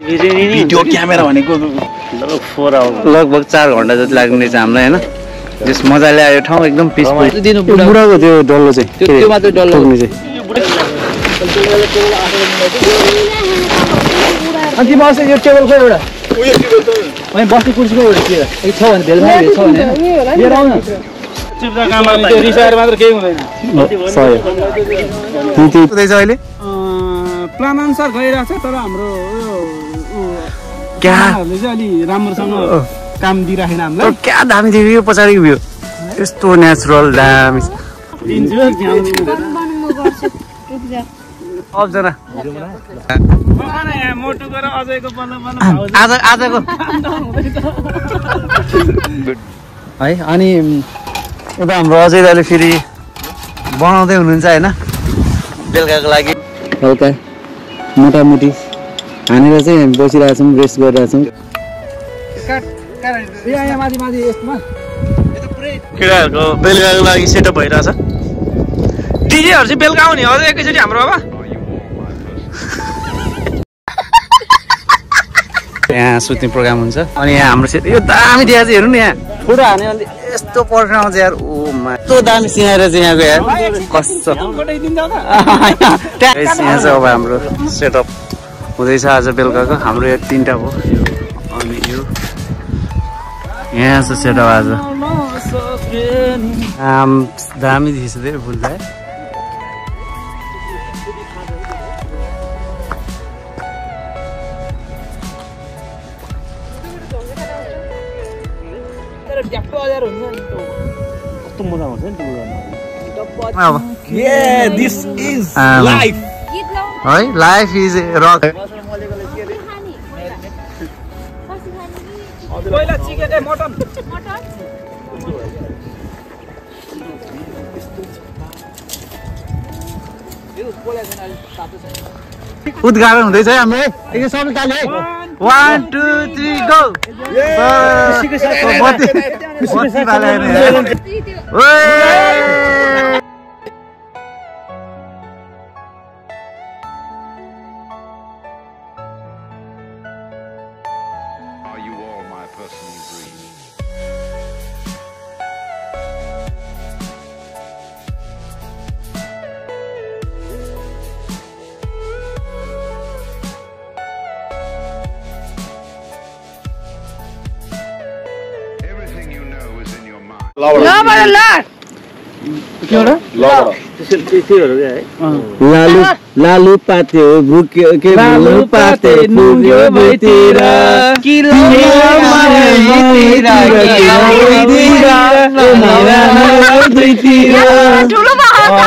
Video camera भनेको लगभग 4 घण्टा जति लाग्ने चाहिँ हामीलाई हैन जस मजाले आयो ठाउँ एकदम पिसफुल दिनु बुढाको त्यो डल्लो चाहिँ त्यो मात्र डल्लो चाहिँ अनि बस यो टेबल खै एउटा उयो टेबल त अनि बस्ने कुर्सीको एउटा के छ भने भेलमा छ भने लिएर आउन चिप्रा काममा त्यो रिसाएर मात्र केही हुँदैन सही हुँदैछ अहिले प्लान अनुसार गइरहेछ तर हाम्रो क्याहरूले चाहिँ अलि राम्रोसँग काम दिइराखेन हामीलाई क्या दामी थियो यो पछाडिको भ्यू यस्तो नेचुरल दामी अबजना आजको है अनि यता हाम्रो अजय दाले फेरि बनाउँदै हुनुहुन्छ होइन बेलुकाको लागि हल्का मोटामोटी हानेर चाहिँ हामी बसिरहेको छौँ रेस्ट गरिरहेछौँ केटाहरूको बेलुकाको लागि सेटअप भइरहेछ डिजेहरू चाहिँ बेलुका आउने अझै एकैचोटि हाम्रो बाबा यहाँ सुत्ने प्रोग्राम हुन्छ अनि यहाँ हाम्रो सेट यो दामी देखा चाहिँ हेर्नु न यहाँ फोटो हान्यो भने यस्तो पर्ख आउँछ यार ओ मा यस्तो दामी सिँगाएर चाहिँ यहाँको यार कस्तो यहाँ चाहिँ अब हाम्रो सेटअप हुँदैछ आज बेलुकाको हाम्रो यो 3टा भयो अनि यो यहाँ छ सेटअप आज दामी देखिन्छ धेरै फुल छ Yeah, this is life. है लाइफ इज रक पहिला चिकन ए मटन उद्घाटन हुँदैछ है हाम्रो एकैछिन सबैले ताली है 1 2 3 गो बत्ती बाले हैन ओए लालु पाते भुक्यो के लालु पाते नुग्यो भइतिर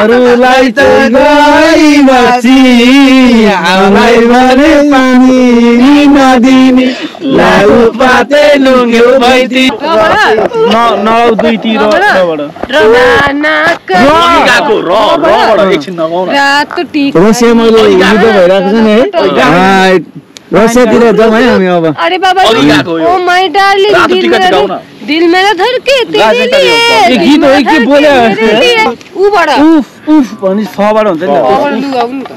अरूलाई त गई बसी हामीलाई भने पानी नदिने लालु पाते नुग्यो भइतिर नौ दुई तिर रसिया मैले युद्ध भइरहेको छ नि है रसियातिर जाउँ है हामी अब अरे बाबा ओ माय डार्लिंग दिल मेरा धड़के तेरे लिए गीत हो कि बोले ऊ बडा उफ उफ भनि फबाट हुन्छ नि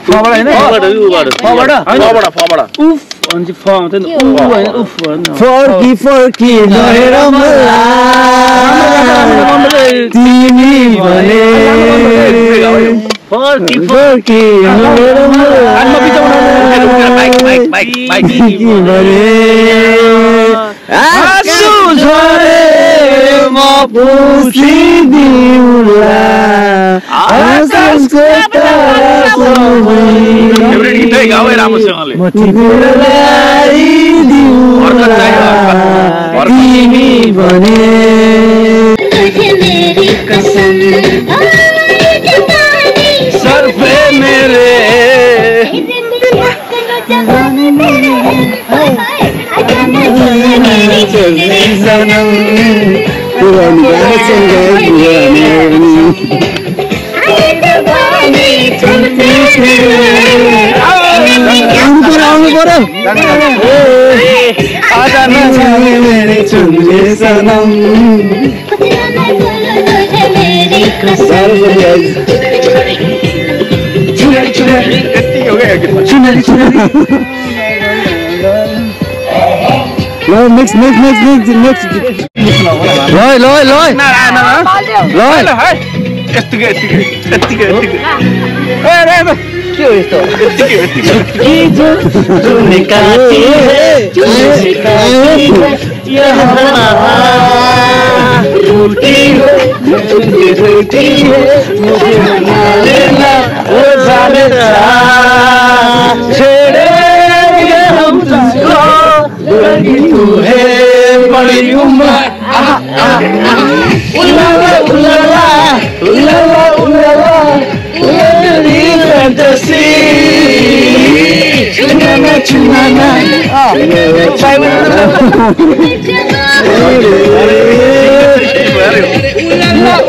फबाट हैन फबाट उफ भन्छ फ हुन्छ नि उ हैन उफ फर्की नहेर मलाई तिमी भने फर्की नहेर मलाई आँसु झरे म पुछिदिउँला आकाशको तारासँगै म तिमीलाई ल्याइदिउँला तिमी भने सर्फे मेरे सनम पुरानी गाना आउनु पर्यो सनम चुनरी नेक्स्ट के हो यस्तो बड़ी उम्र उलाला उलाला उलाला उलाला मेरी फैंटेसी चुनाना चुनाना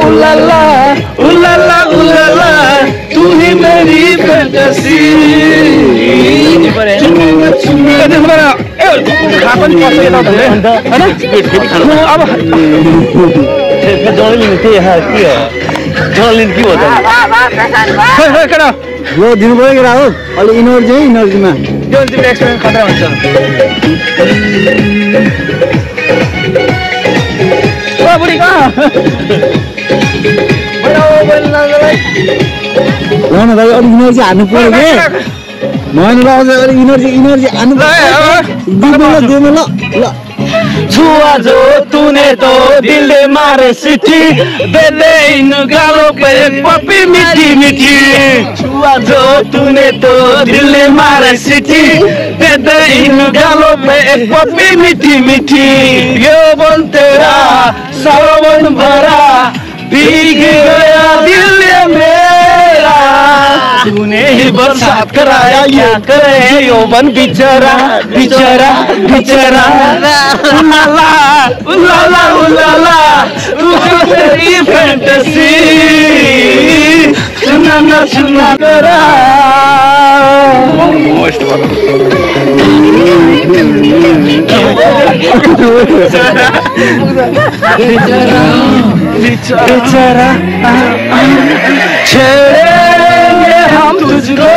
उलाला उलाला उलाला तू ही मेरी फैंटेसी यो दिनु पऱ्यो केटा हो अलि इनर्जीमा एक्सपिरियन्स खतरा हुन्छ बुढी कहाँ ल न दाइ अलिक इनर्जी हान्नु पऱ्यो कि मैले अलिक इनर्जी हान्नु दिनु ल छुआ जो तूने तो दिल दे मारे सिटी दे दे इन गालों पे एक पप्पी मीठी मीठी छुआ जो तूने तो दिल दे मारे सिटी दे दे इन गालों पे एक पप्पी मीठी मीठी ये बन तेरा सावन भरा भीग गया दिल मेरा तूने ही बरसात कराया क्या करे यौवन बिचरा बिचरा बिचरा उलाला उलाला उलाला रुको तेरी फैंटेसी सुना ना सुना करा बेचारा छेड़ेंगे हम तुझको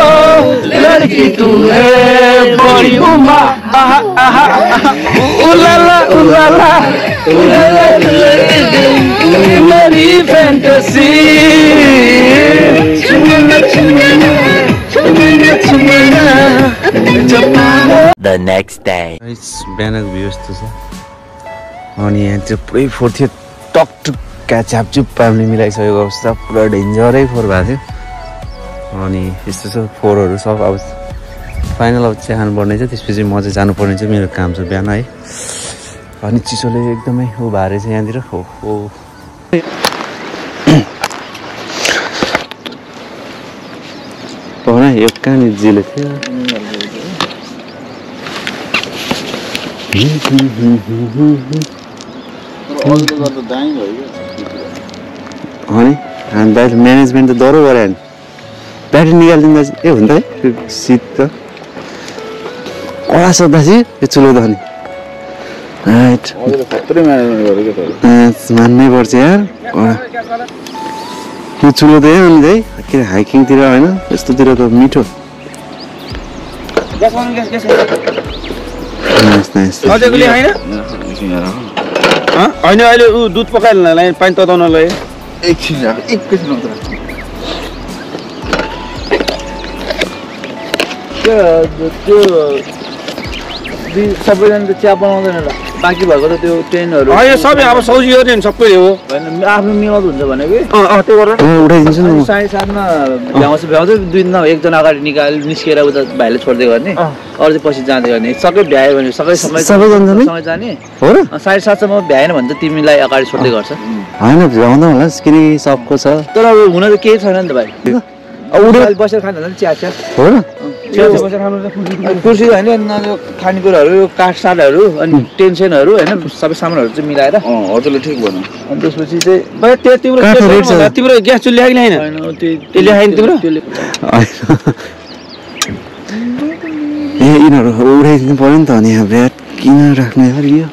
लड़की तू है बड़ी उमा उलाला उलाला उलाला मेरी फैंटेसी The next day. बिहानको भ्यू यस्तो छ अनि यहाँ चाहिँ पुरै फोहोर थियो टक टुक्का छ्यापचुप पार्ने मिलाइसकेको अवस्था पुरा डेन्जरै फोहोर भएको थियो अनि यस्तो छ फोहोरहरू सब अब फाइनल अब चिया खानुपर्ने छ त्यसपछि म चाहिँ जानुपर्ने छ मेरो काम छ बिहान है अनि चिसोले एकदमै ऊ भारे छ यहाँतिर हो यो कहाँनिर जिलो थियो अनि हामी बाहिर म्यानेजमेन्ट त डह्रो गरे नि ब्याट्री निकालिदिँदा ए हुन्छ है सिट त कडा सोद्धा चाहिँ यो चुलो त नि मान्नै पर्छ यार यो चुलो त अनि है के हाइकिङतिर होइन यस्तोतिर त मिठो होइन अहिले ऊ दुध पकाएर पानी तताउनलाई एकछिन त्यो सबैजना त चिया बनाउँदैन ल बाँकी भएको त त्यो ट्रेनहरू सबै अब सौजीहरू नि सबै हो आफ्नो मिलाउँदो हुन्छ भने कि त्यो गरेर उठाइदिन्छु नि 7:30मा भ्याउँछ दुई दिन एकजना अगाडि निस्केर उता भाइले छोड्दै गर्ने अरू चाहिँ पछि जाँदै गर्ने सबै भ्यायो भने सँगै जाने हो र 7:30सम्म भ्याएन भने त तिमीलाई अगाडि छोड्दै गर्छ होइन भ्याउँदा होला किनकि सबको छ तर अब हुन त केही छैन नि त भाइ उडेर बसेर खान्छ नि चिया हो र कुर्सी होइन खानेकुराहरू काठसाटहरू अनि टेन्सनहरू होइन सबै सामानहरू चाहिँ मिलाएर हजुरले ठिक भन्नु अनि त्यसपछि चाहिँ तिम्रो ग्यास चुल्ली ल्यायो कि होइन त्यो ल्याएन तिम्रो ए यिनीहरू उडाइदिनु पर्यो नि त अनि यहाँ ब्याट किन राख्ने यार यो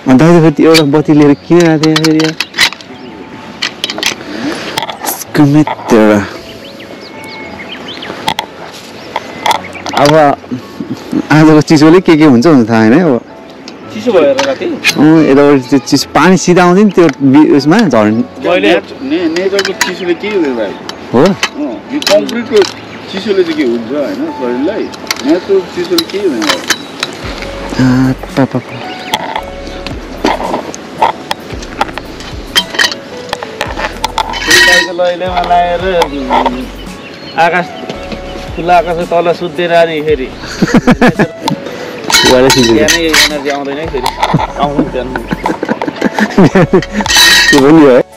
अन्त फेरि एउटा बत्ती लिएर किन राख्दैन फेरि यार अब आजको चिसोले के हुन्छ हुन थाहा होइन अब चिसो भएर राति यताबाट त्यो चिसो पानी सिधा आउँदैन त्यो उसमा झर्ने नेचरको चिसोले के हुँदैन भाइ हो यो कङ्क्रिटको चिसोले चाहिँ के हुन्छ होइन शरीरलाई नेचरल चिसोले के हुँदैन लैलेमा लगाएर आकाश खुला आकाश तल सुत्दैन अनि फेरि एनर्जी आउँदैन फेरि आउनु त्यो पनि हो है